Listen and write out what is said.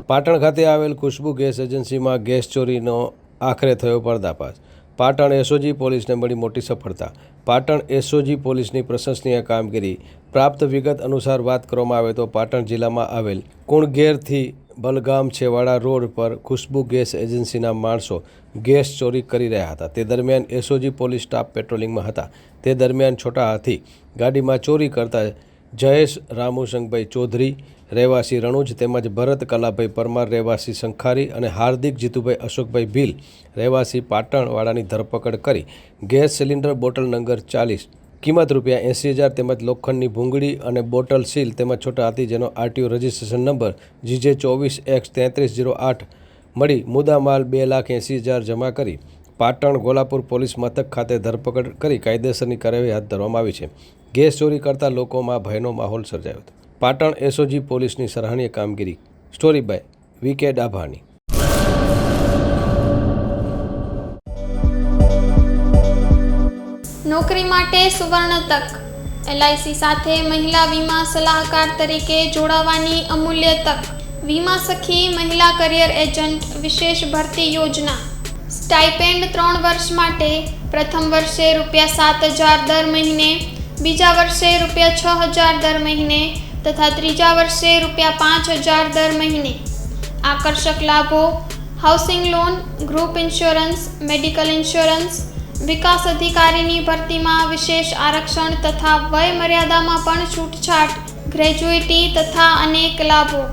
પાટણ ખાતે આવેલ ખુશ્બુ gas એજન્સીમાં gas ચોરીનો આખરે થયો પર્દાફાશ। પાટણ એસઓજી પોલીસને મળી મોટી સફળતા। પાટણ એસઓજી પોલીસની પ્રશંસનીય કામગીરી। પ્રાપ્ત વિગત અનુસાર વાત કરવામાં આવે તો પાટણ જિલ્લામાં આવેલ કુણગેરથી બલગામ છેવાડા રોડ પર ખુશ્બુ ગેસ એજન્સીના માણસો ગેસ ચોરી કરી રહ્યા હતા। તે દરમિયાન એસઓજી પોલીસ સ્ટાફ પેટ્રોલિંગમાં હતા। તે દરમિયાન છોટા હાથી ગાડીમાં ચોરી કરતા જયેશ રામુશંકભાઈ ચૌધરી રહેવાસી રણુજ તેમજ ભરત કલાભાઈ પરમાર રહેવાસી શંખારી અને હાર્દિક જીતુભાઈ અશોકભાઈ ભીલ રહેવાસી પાટણવાળાની ધરપકડ કરી ગેસ સિલિન્ડર બોટલ નંબર 40 કિંમત ₹80,000 તેમજ લોખંડની ભૂંગળી અને બોટલ સીલ તેમજ છોટા હાથી જેનો આરટીઓ રજિસ્ટ્રેશન નંબર GJ24X3308 મળી મુદ્દામાલ ₹2,80,000 જમા કરી પાટણ ગોલાપુર પોલીસ મથક ખાતે ધરપકડ કરી કાયદેસરની કાર્યવાહી હાથ ધરવામાં આવી છે। ગેસ ચોરી કરતા લોકોમાં ભયનો માહોલ સર્જાયો હતો। પાટણ એસઓજી પોલીસની સરાહનીય કામગીરી। Story by VK Dabhani. નોકરી માટે સુવર્ણ તક। એલઆઈસી સાથે મહિલા વીમા સલાહકાર તરીકે જોડાવાની અમૂલ્ય તક। વીમા સખી મહિલા કરિયર એજન્ટ વિશેષ ભરતી યોજના। સ્ટાઇપેન્ડ 3 વર્ષ માટે પ્રથમ વર્ષે ₹7,000 દર મહિને, બીજા વર્ષે ₹6,000 દર મહિને તથા ત્રીજા વર્ષે ₹5,000 દર મહિને। આકર્ષક લાભો: housing loan, group insurance, medical insurance. વિકાસ અધિકારીની ભરતીમાં વિશેષ આરક્ષણ તથા વય મર્યાદામાં પણ છૂટછાટ, ગ્રેજ્યુઇટી તથા અનેક લાભો।